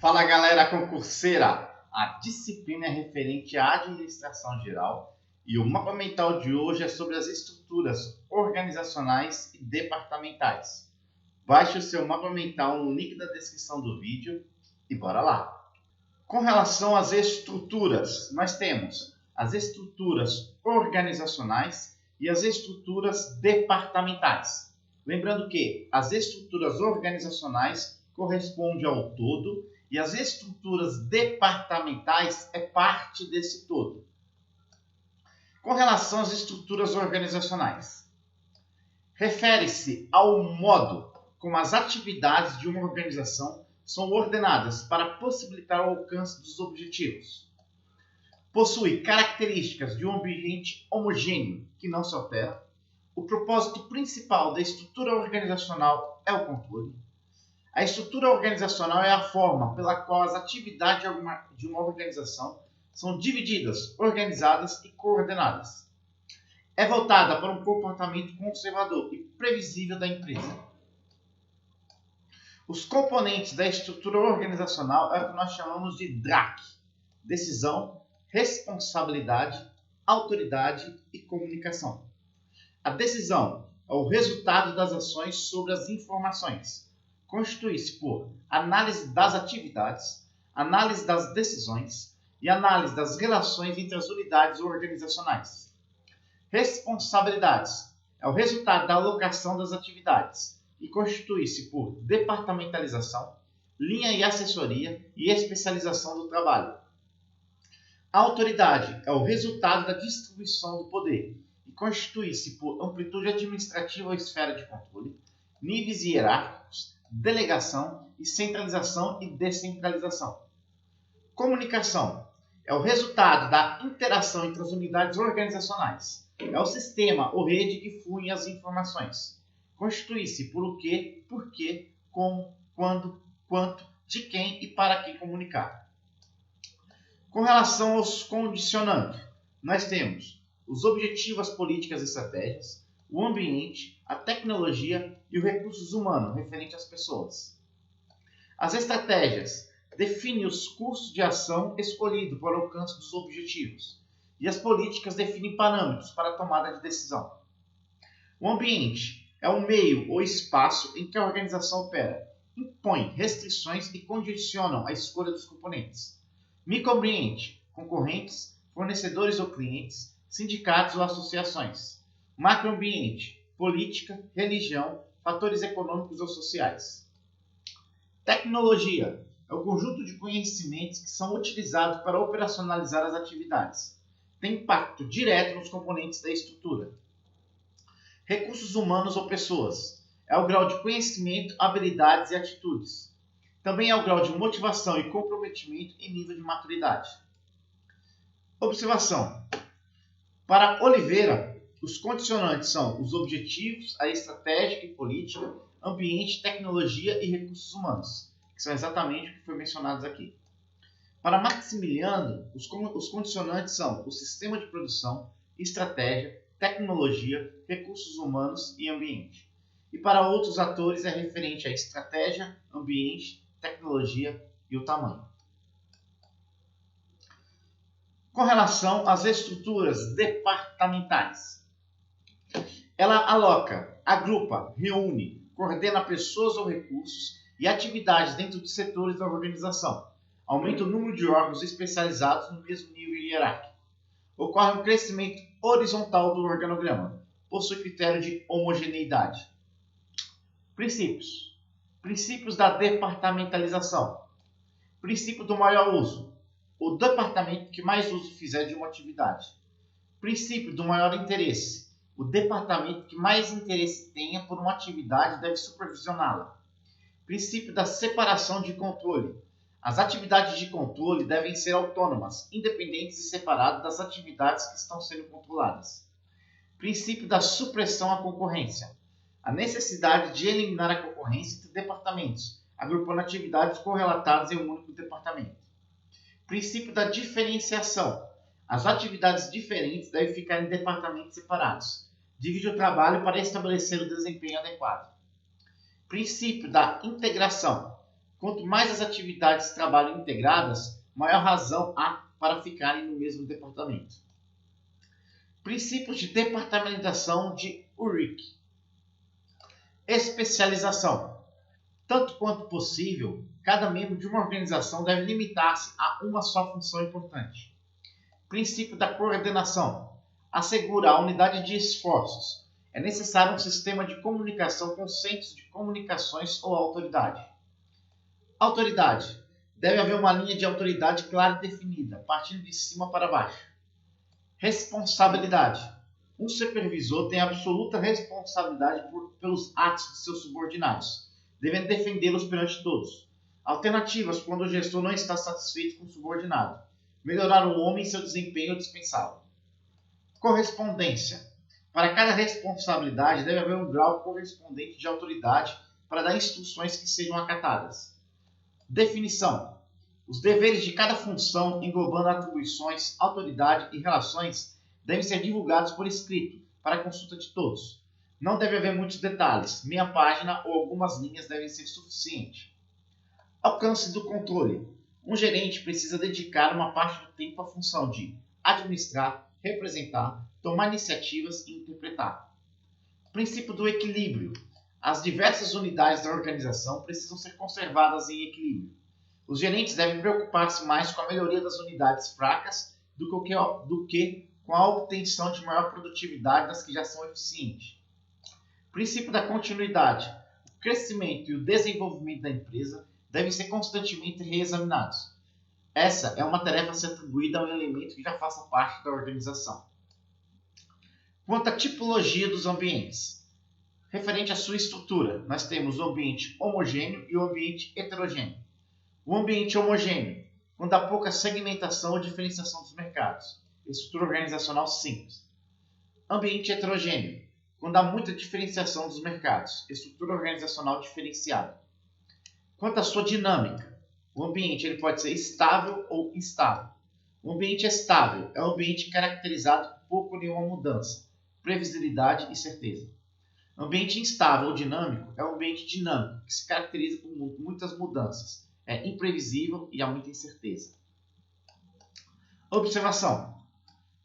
Fala galera concurseira! A disciplina é referente à administração geral e o mapa mental de hoje é sobre as estruturas organizacionais e departamentais. Baixe o seu mapa mental no link da descrição do vídeo e bora lá! Com relação às estruturas, nós temos as estruturas organizacionais e as estruturas departamentais. Lembrando que as estruturas organizacionais correspondem ao todo e as estruturas departamentais é parte desse todo. Com relação às estruturas organizacionais, refere-se ao modo como as atividades de uma organização são ordenadas para possibilitar o alcance dos objetivos. Possui características de um ambiente homogêneo que não se altera. O propósito principal da estrutura organizacional é o controle. A estrutura organizacional é a forma pela qual as atividades de uma organização são divididas, organizadas e coordenadas. É voltada para um comportamento conservador e previsível da empresa. Os componentes da estrutura organizacional é o que nós chamamos de DRAC: decisão, responsabilidade, autoridade e comunicação. A decisão é o resultado das ações sobre as informações. Constitui-se por análise das atividades, análise das decisões e análise das relações entre as unidades organizacionais. Responsabilidades é o resultado da alocação das atividades e constitui-se por departamentalização, linha e assessoria e especialização do trabalho. A autoridade é o resultado da distribuição do poder e constitui-se por amplitude administrativa ou esfera de controle, níveis hierárquicos, delegação e centralização e descentralização. Comunicação é o resultado da interação entre as unidades organizacionais. É o sistema ou rede que flui as informações. Constitui-se por o que, porquê, como, quando, quanto, de quem e para quem comunicar. Com relação aos condicionantes, nós temos os objetivos, as políticas e estratégias, o ambiente, a tecnologia e os recursos humanos referente às pessoas. As estratégias definem os cursos de ação escolhidos para o alcance dos objetivos e as políticas definem parâmetros para a tomada de decisão. O ambiente é o meio ou espaço em que a organização opera, impõe restrições e condicionam a escolha dos componentes. Microambiente, concorrentes, fornecedores ou clientes, sindicatos ou associações. Macroambiente, política, religião, fatores econômicos ou sociais. Tecnologia é o conjunto de conhecimentos que são utilizados para operacionalizar as atividades. Tem impacto direto nos componentes da estrutura. Recursos humanos ou pessoas é o grau de conhecimento, habilidades e atitudes. Também é o grau de motivação e comprometimento em nível de maturidade. Observação. Para Oliveira, os condicionantes são os objetivos, a estratégia e política, ambiente, tecnologia e recursos humanos, que são exatamente o que foi mencionado aqui. Para Maximiliano, os condicionantes são o sistema de produção, estratégia, tecnologia, recursos humanos e ambiente. E para outros atores é referente à estratégia, ambiente, tecnologia e o tamanho. Com relação às estruturas departamentais, ela aloca, agrupa, reúne, coordena pessoas ou recursos e atividades dentro de setores da organização. Aumenta o número de órgãos especializados no mesmo nível hierárquico. Ocorre um crescimento horizontal do organograma. Possui critério de homogeneidade. Princípios. Princípios da departamentalização. Princípio do maior uso. O departamento que mais uso fizer de uma atividade. Princípio do maior interesse. O departamento que mais interesse tenha por uma atividade deve supervisioná-la. Princípio da separação de controle. As atividades de controle devem ser autônomas, independentes e separadas das atividades que estão sendo controladas. Princípio da supressão à concorrência. A necessidade de eliminar a concorrência entre departamentos, agrupando atividades correlatadas em um único departamento. Princípio da diferenciação. As atividades diferentes devem ficar em departamentos separados. Divide o trabalho para estabelecer o desempenho adequado. Princípio da integração. Quanto mais as atividades trabalham integradas, maior razão há para ficarem no mesmo departamento. Princípios de departamentalização de Ulrich. Especialização. Tanto quanto possível, cada membro de uma organização deve limitar-se a uma só função importante. Princípio da coordenação. Assegura a unidade de esforços. É necessário um sistema de comunicação com centros de comunicações ou autoridade. Autoridade. Deve haver uma linha de autoridade clara e definida, partindo de cima para baixo. Responsabilidade. Um supervisor tem absoluta responsabilidade pelos atos de seus subordinados, devendo defendê-los perante todos. Alternativas quando o gestor não está satisfeito com o subordinado. Melhorar o homem em seu desempenho é dispensável. Correspondência. Para cada responsabilidade deve haver um grau correspondente de autoridade para dar instruções que sejam acatadas. Definição. Os deveres de cada função, englobando atribuições, autoridade e relações, devem ser divulgados por escrito, para a consulta de todos. Não deve haver muitos detalhes, meia página ou algumas linhas devem ser suficiente. Alcance do controle. Um gerente precisa dedicar uma parte do tempo à função de administrar, representar, tomar iniciativas e interpretar. Princípio do equilíbrio. As diversas unidades da organização precisam ser conservadas em equilíbrio. Os gerentes devem preocupar-se mais com a melhoria das unidades fracas do que com a obtenção de maior produtividade das que já são eficientes. Princípio da continuidade. O crescimento e o desenvolvimento da empresa devem ser constantemente reexaminados. Essa é uma tarefa a ser atribuída a um elemento que já faça parte da organização. Quanto à tipologia dos ambientes. Referente à sua estrutura, nós temos o ambiente homogêneo e o ambiente heterogêneo. O ambiente homogêneo, quando há pouca segmentação ou diferenciação dos mercados. Estrutura organizacional simples. Ambiente heterogêneo, quando há muita diferenciação dos mercados. Estrutura organizacional diferenciada. Quanto à sua dinâmica, o ambiente ele pode ser estável ou instável. O ambiente estável é um ambiente caracterizado por pouco ou nenhuma mudança, previsibilidade e certeza. O ambiente instável ou dinâmico é um ambiente dinâmico, que se caracteriza por muitas mudanças, é imprevisível e há muita incerteza. Observação.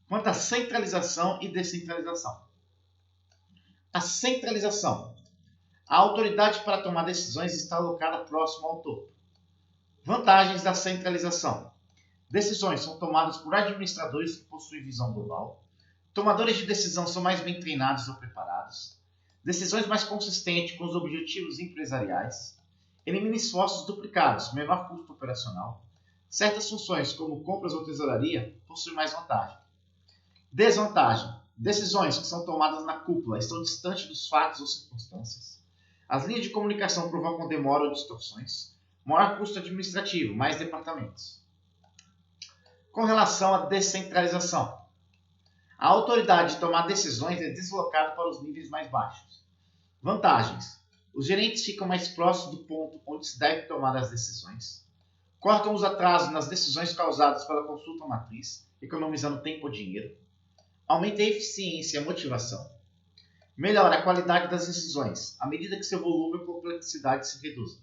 Quanto à centralização e descentralização. A centralização. A autoridade para tomar decisões está alocada próximo ao topo. Vantagens da centralização. Decisões são tomadas por administradores que possuem visão global. Tomadores de decisão são mais bem treinados ou preparados. Decisões mais consistentes com os objetivos empresariais. Elimina esforços duplicados, menor custo operacional. Certas funções, como compras ou tesouraria, possuem mais vantagem. Desvantagem. Decisões que são tomadas na cúpula estão distantes dos fatos ou circunstâncias. As linhas de comunicação provocam demora ou distorções. Maior custo administrativo, mais departamentos. Com relação à descentralização. A autoridade de tomar decisões é deslocada para os níveis mais baixos. Vantagens. Os gerentes ficam mais próximos do ponto onde se deve tomar as decisões. Cortam os atrasos nas decisões causadas pela consulta matriz, economizando tempo ou dinheiro. Aumenta a eficiência e a motivação. Melhora a qualidade das decisões, à medida que seu volume e complexidade se reduzem.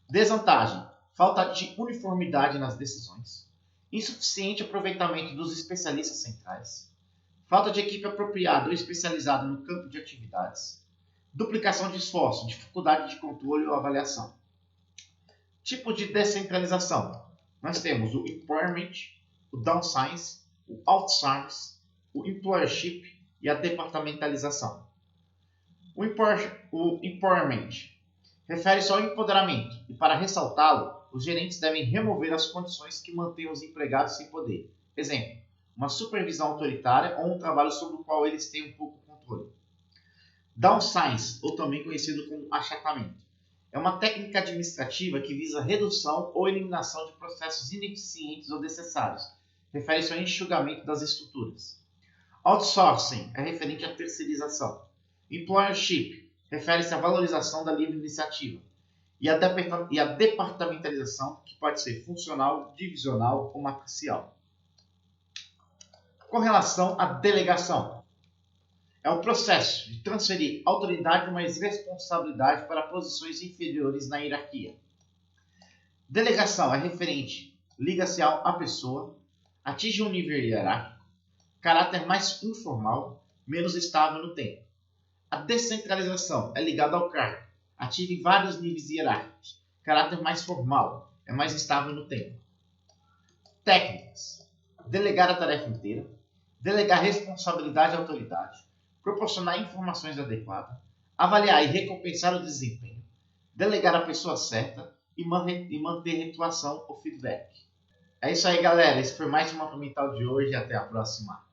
Desvantagem. Falta de uniformidade nas decisões. Insuficiente aproveitamento dos especialistas centrais. Falta de equipe apropriada ou especializada no campo de atividades. Duplicação de esforço, dificuldade de controle ou avaliação. Tipo de descentralização. Nós temos o empowerment, o downsize, o outsource, o employership e a departamentalização. O empowerment refere-se ao empoderamento e, para ressaltá-lo, os gerentes devem remover as condições que mantenham os empregados sem poder. Exemplo, uma supervisão autoritária ou um trabalho sobre o qual eles têm um pouco controle. Downsize, ou também conhecido como achatamento, é uma técnica administrativa que visa redução ou eliminação de processos ineficientes ou desnecessários. Refere-se ao enxugamento das estruturas. Outsourcing é referente à terceirização. Employership refere-se à valorização da livre iniciativa. E a departamentalização, que pode ser funcional, divisional ou matricial. Com relação à delegação. É o processo de transferir autoridade mais responsabilidade para posições inferiores na hierarquia. Delegação é referente, liga-se à pessoa, atinge um nível hierárquico, caráter mais informal, menos estável no tempo. A descentralização é ligada ao cargo, atinge vários níveis hierárquicos, caráter mais formal, é mais estável no tempo. Técnicas: delegar a tarefa inteira, delegar responsabilidade e autoridade, proporcionar informações adequadas, avaliar e recompensar o desempenho, delegar a pessoa certa e manter retroação ou feedback. É isso aí, galera. Esse foi mais um Mapa Mental de hoje. Até a próxima.